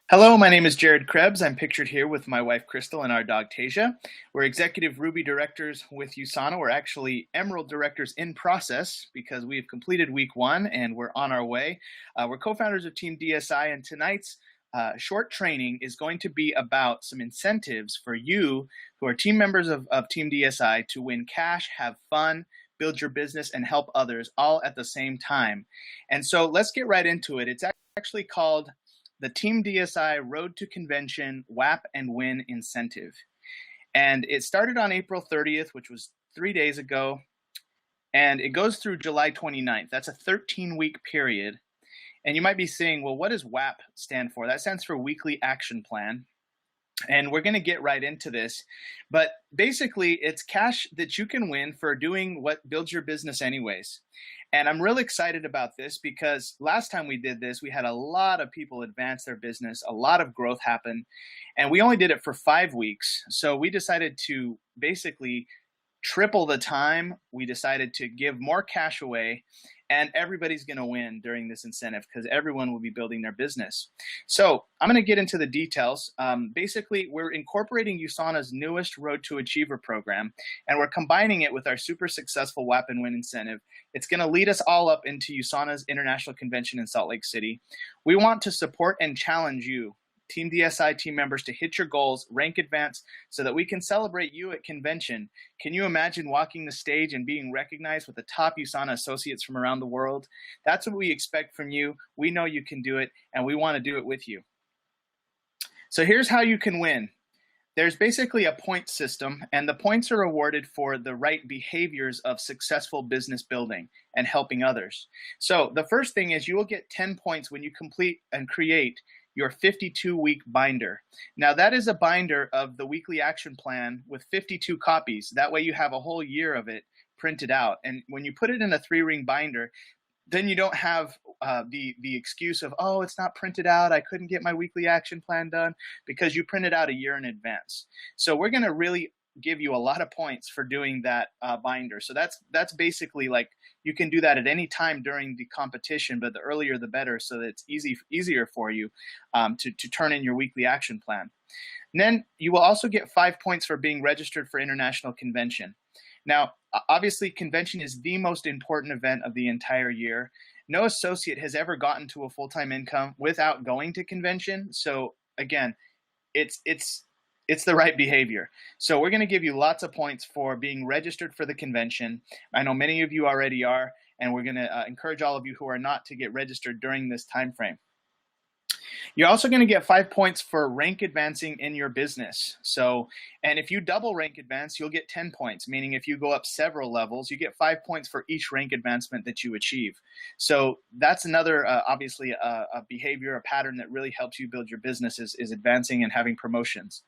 Hello, my name is Jared Crebs. I'm pictured here with my wife Crystal and our dog Tasia. We're executive Ruby directors with USANA. We're actually Emerald directors in process because we've completed week one and we're on our way. We're co-founders of Team DSI, and tonight's short training is going to be about some incentives for you who are team members of Team DSI to win cash, have fun, build your business, and help others all at the same time. And so let's get right into it. It's actually called the Team DSI Road to Convention WAPnWin Incentive. And it started on April 30th, which was 3 days ago, and it goes through July 29th. That's a 13-week period. And you might be saying, well, what does WAP stand for? That stands for Weekly Action Plan. And we're going to get right into this. But basically, it's cash that you can win for doing what builds your business anyways. And I'm really excited about this because last time we did this, we had a lot of people advance their business, a lot of growth happen, and we only did it for 5 weeks. So we decided to basically triple the time. We decided to give more cash away, and everybody's going to win during this incentive because everyone will be building their business. So I'm going to get into the details. Basically, we're incorporating USANA's newest Road to Achiever program, and we're combining it with our super successful WAPnWin incentive. It's going to lead us all up into USANA's International Convention in Salt Lake City. We want to support and challenge you, Team DSI team members, to hit your goals, rank advance, so that we can celebrate you at convention. Can you imagine walking the stage and being recognized with the top USANA associates from around the world? That's what we expect from you. We know you can do it, and we want to do it with you. So here's how you can win. There's basically a point system, and the points are awarded for the right behaviors of successful business building and helping others. So the first thing is you will get 10 points when you complete and create your 52-week binder. Now that is a binder of the weekly action plan with 52 copies. That way you have a whole year of it printed out. And when you put it in a 3-ring binder, then you don't have the excuse of, oh, it's not printed out, I couldn't get my weekly action plan done, because you printed out a year in advance. So we're going to really give you a lot of points for doing that binder. So that's basically like you can do that at any time during the competition, but the earlier the better, so that it's easier for you to turn in your weekly action plan. And then you will also get 5 points for being registered for International Convention. Now, obviously, convention is the most important event of the entire year. No associate has ever gotten to a full-time income without going to convention. So again, it's the right behavior. So we're going to give you lots of points for being registered for the convention. I know many of you already are, and we're going to encourage all of you who are not to get registered during this time frame. You're also going to get 5 points for rank advancing in your business. So, and if you double rank advance, you'll get 10 points, meaning if you go up several levels, you get 5 points for each rank advancement that you achieve. So that's another, obviously, a behavior, a pattern that really helps you build your business is advancing and having promotions.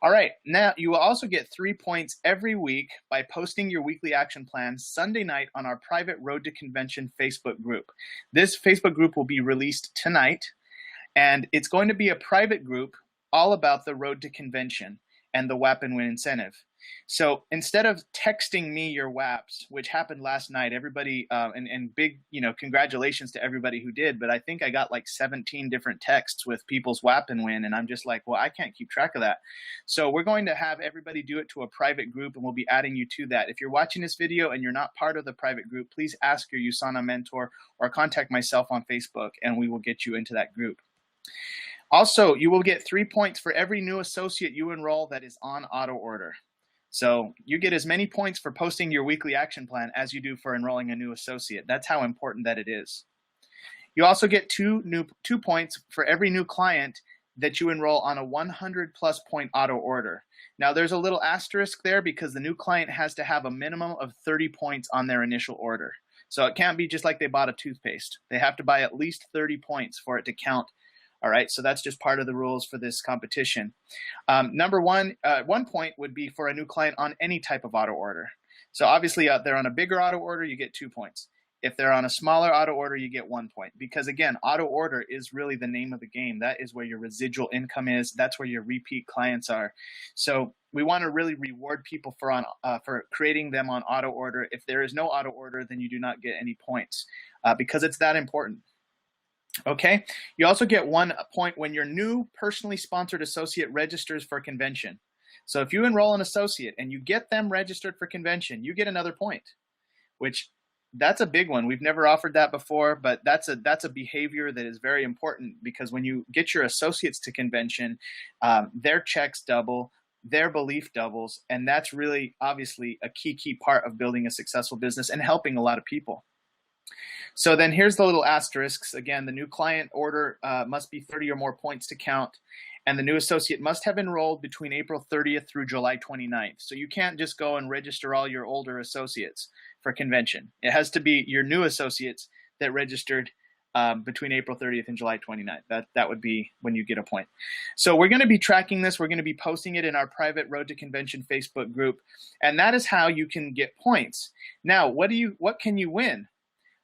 All right, now you will also get 3 points every week by posting your weekly action plan Sunday night on our private Road to Convention Facebook group. This Facebook group will be released tonight, and it's going to be a private group all about the Road to Convention and the WAPnWin incentive. So instead of texting me your WAPs, which happened last night, everybody, and big, congratulations to everybody who did, but I think I got like 17 different texts with people's WAPnWin, and I'm just like, well, I can't keep track of that. So we're going to have everybody do it to a private group, and we'll be adding you to that. If you're watching this video and you're not part of the private group, please ask your USANA mentor or contact myself on Facebook, and we will get you into that group. Also, you will get 3 points for every new associate you enroll that is on auto order. So you get as many points for posting your weekly action plan as you do for enrolling a new associate. That's how important that it is. You also get 2 points for every new client that you enroll on a 100+ point auto order. Now there's a little asterisk there because the new client has to have a minimum of 30 points on their initial order. So it can't be just like they bought a toothpaste. They have to buy at least 30 points for it to count. All right, so that's just part of the rules for this competition. Number one, 1 point would be for a new client on any type of auto order. So obviously, they're on a bigger auto order, you get 2 points. If they're on a smaller auto order, you get 1 point. Because again, auto order is really the name of the game. That is where your residual income is. That's where your repeat clients are. So we want to really reward people for creating them on auto order. If there is no auto order, then you do not get any points because it's that important. Okay. You also get 1 point when your new personally sponsored associate registers for convention. So if you enroll an associate and you get them registered for convention, you get another point, which that's a big one. We've never offered that before, but that's a behavior that is very important, because when you get your associates to convention, their checks double, their belief doubles, and that's really obviously a key part of building a successful business and helping a lot of people. So then here's the little asterisks. Again, the new client order must be 30 or more points to count, and the new associate must have enrolled between April 30th through July 29th. So you can't just go and register all your older associates for convention. It has to be your new associates that registered between April 30th and July 29th. That would be when you get a point. So we're going to be tracking this. We're going to be posting it in our private Road to Convention Facebook group, and that is how you can get points. Now, what can you win?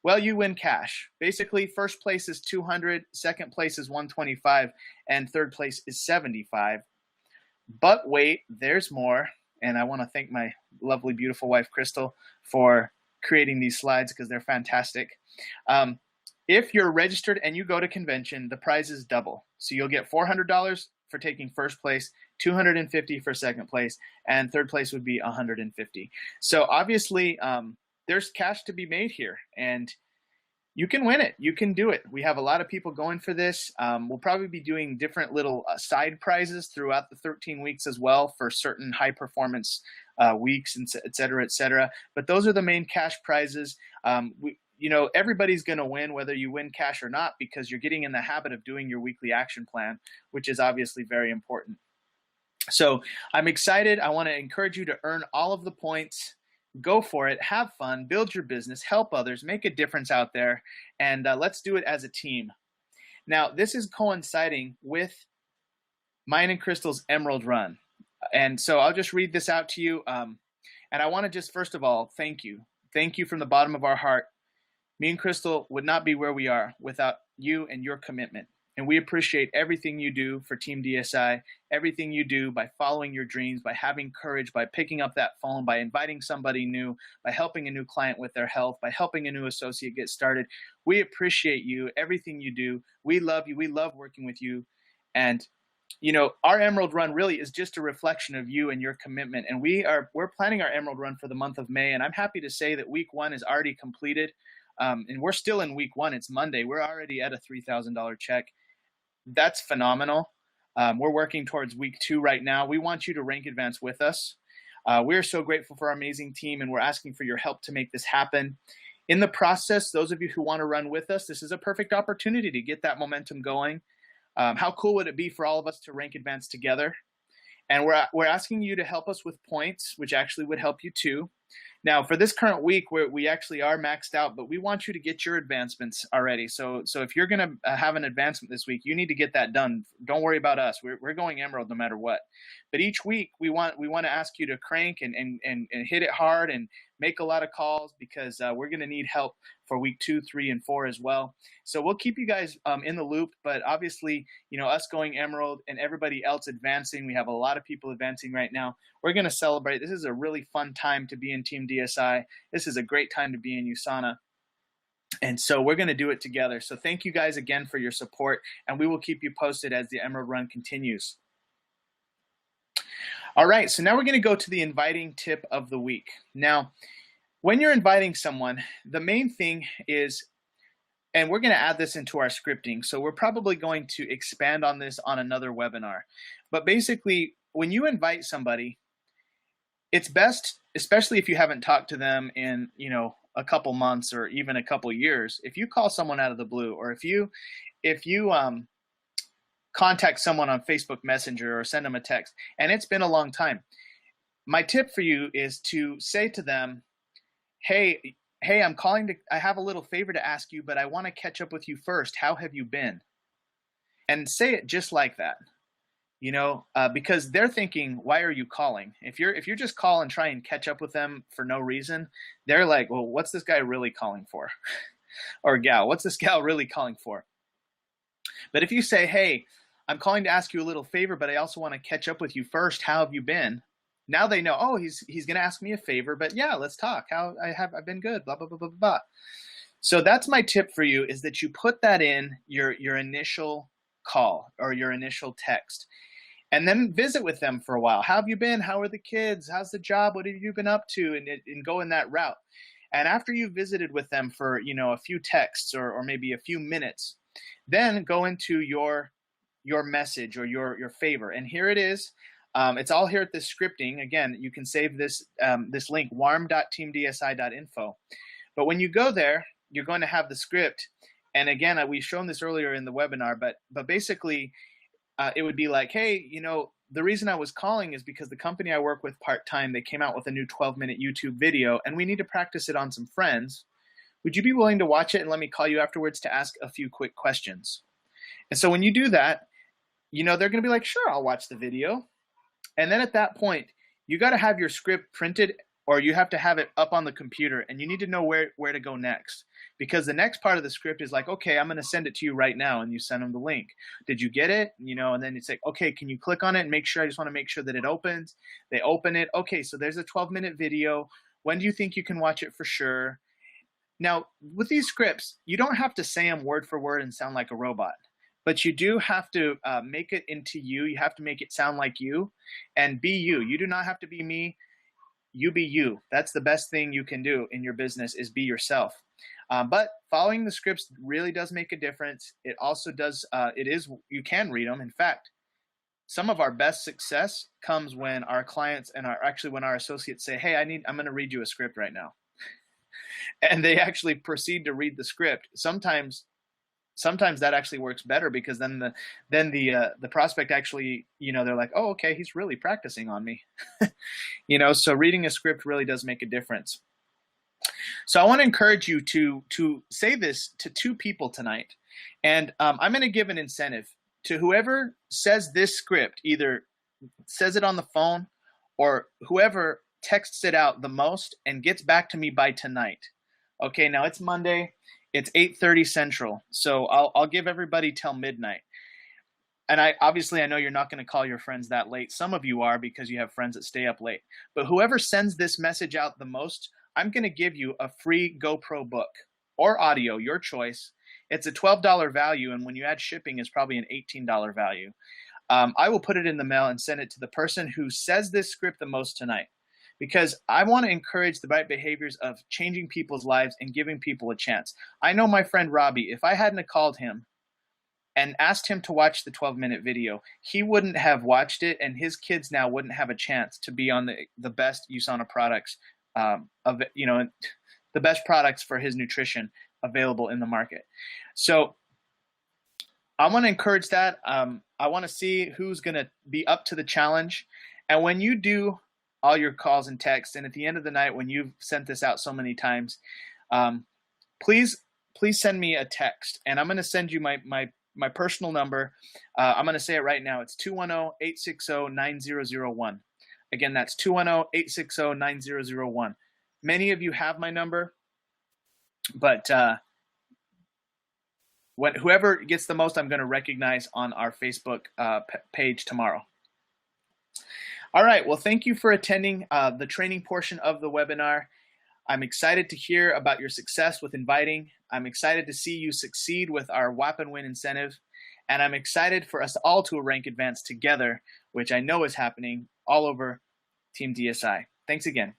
Well, you win cash. Basically, first place is 200, second place is 125, and third place is 75. But wait, there's more. And I want to thank my lovely, beautiful wife, Crystal, for creating these slides, because they're fantastic. If you're registered and you go to convention, the prize is double. So you'll get $400 for taking first place, $250 for second place, and third place would be $150. So obviously, there's cash to be made here, and you can win it. You can do it. We have a lot of people going for this. We'll probably be doing different little side prizes throughout the 13 weeks as well for certain high performance weeks, and et cetera, et cetera. But those are the main cash prizes. Everybody's going to win, whether you win cash or not, because you're getting in the habit of doing your weekly action plan, which is obviously very important. So I'm excited. I want to encourage you to earn all of the points. Go for it, have fun, build your business, help others, make a difference out there, and let's do it as a team. Now, this is coinciding with mine and Crystal's Emerald Run. And so I'll just read this out to you. And I want to just, first of all, thank you. Thank you from the bottom of our heart. Me and Crystal would not be where we are without you and your commitment. And we appreciate everything you do for Team DSI, everything you do by following your dreams, by having courage, by picking up that phone, by inviting somebody new, by helping a new client with their health, by helping a new associate get started. We appreciate you, everything you do. We love you. We love working with you. And, our Emerald Run really is just a reflection of you and your commitment. And we're planning our Emerald Run for the month of May. And I'm happy to say that week 1 is already completed. And we're still in week 1. It's Monday. We're already at a $3,000 check. That's phenomenal. We're working towards week 2 right now. We want you to rank advance with us. We're so grateful for our amazing team, and we're asking for your help to make this happen. In the process, those of you who want to run with us, this is a perfect opportunity to get that momentum going. How cool would it be for all of us to rank advance together? And we're asking you to help us with points, which actually would help you too. Now, for this current week, we actually are maxed out, but we want you to get your advancements already. So if you're going to have an advancement this week, you need to get that done. Don't worry about us. We're going Emerald no matter what. But each week, we want to ask you to crank and hit it hard and make a lot of calls, because we're going to need help for week 2, 3, and 4 as well. So we'll keep you guys in the loop. But obviously, us going Emerald and everybody else advancing, we have a lot of people advancing right now. We're going to celebrate. This is a really fun time to be in Team DSI. This is a great time to be in USANA. And so we're going to do it together. So thank you guys again for your support, and we will keep you posted as the Emerald Run continues. All right, so now we're going to go to the inviting tip of the week. Now, when you're inviting someone, the main thing is, and we're going to add this into our scripting, so we're probably going to expand on this on another webinar. But basically, when you invite somebody, it's best, especially if you haven't talked to them in, a couple months or even a couple years, if you call someone out of the blue, or if you contact someone on Facebook Messenger or send them a text, and it's been a long time, my tip for you is to say to them, hey, I'm calling I have a little favor to ask you, but I want to catch up with you first. How have you been? And say it just like that. Because they're thinking, why are you calling? If you're just call and try and catch up with them for no reason, they're like, well, what's this guy really calling for? Or gal, what's this gal really calling for? But if you say, hey, I'm calling to ask you a little favor, but I also want to catch up with you first. How have you been? Now they know, he's going to ask me a favor, but yeah, let's talk. I've been good, blah, blah, blah, blah, blah. So that's my tip for you, is that you put that in your initial call or your initial text, and then visit with them for a while. How have you been? How are the kids? How's the job? What have you been up to? And go in that route. And after you've visited with them for, a few texts or maybe a few minutes, then go into your message or your favor. And here it is. It's all here at this scripting. Again, you can save this link, warm.teamdsi.info. But when you go there, you're going to have the script. And again, we've shown this earlier in the webinar, but basically it would be like, hey, the reason I was calling is because the company I work with part-time, they came out with a new 12-minute YouTube video, and we need to practice it on some friends. Would you be willing to watch it and let me call you afterwards to ask a few quick questions? And so when you do that, they're going to be like, sure, I'll watch the video. And then at that point, you got to have your script printed, or you have to have it up on the computer, and you need to know where to go next. Because the next part of the script is like, okay, I'm going to send it to you right now, and you send them the link. Did you get it? And then it's like, okay, can you click on it and make sure? I just want to make sure that it opens. They open it. Okay, so there's a 12-minute video. When do you think you can watch it for sure? Now, with these scripts, you don't have to say them word for word and sound like a robot. But you do have to make it into you. You have to make it sound like you and be you. You do not have to be me. You be you. That's the best thing you can do in your business, is be yourself. But following the scripts really does make a difference. It also does, you can read them. In fact, some of our best success comes when our clients and when our associates say, hey, I'm going to read you a script right now. And they actually proceed to read the script. Sometimes that actually works better, because then the prospect actually, they're like, oh, okay, he's really practicing on me. So reading a script really does make a difference. So I want to encourage you to say this to 2 people tonight. And I'm going to give an incentive to whoever says this script, either says it on the phone or whoever texts it out the most and gets back to me by tonight. Okay, now it's Monday. It's 8:30 Central, so I'll give everybody till midnight. And I know you're not going to call your friends that late. Some of you are, because you have friends that stay up late. But whoever sends this message out the most, I'm going to give you a free GoPro book or audio, your choice. It's a $12 value, and when you add shipping, it's probably an $18 value. I will put it in the mail and send it to the person who says this script the most tonight, because I want to encourage the right behaviors of changing people's lives and giving people a chance. I know my friend Robbie, if I hadn't called him and asked him to watch the 12-minute video, he wouldn't have watched it, and his kids now wouldn't have a chance to be on the best USANA products, the best products for his nutrition available in the market. So I want to encourage that. I want to see who's going to be up to the challenge. And when you do all your calls and texts, and at the end of the night, when you've sent this out so many times, please send me a text, and I'm going to send you my personal number. I'm going to say it right now. It's 210-860-9001. Again, that's 210-860-9001. Many of you have my number, but whoever gets the most, I'm going to recognize on our Facebook page tomorrow. All right, well, thank you for attending the training portion of the webinar. I'm excited to hear about your success with inviting. I'm excited to see you succeed with our WAPnWin incentive. And I'm excited for us all to rank advance together, which I know is happening all over Team DSI. Thanks again.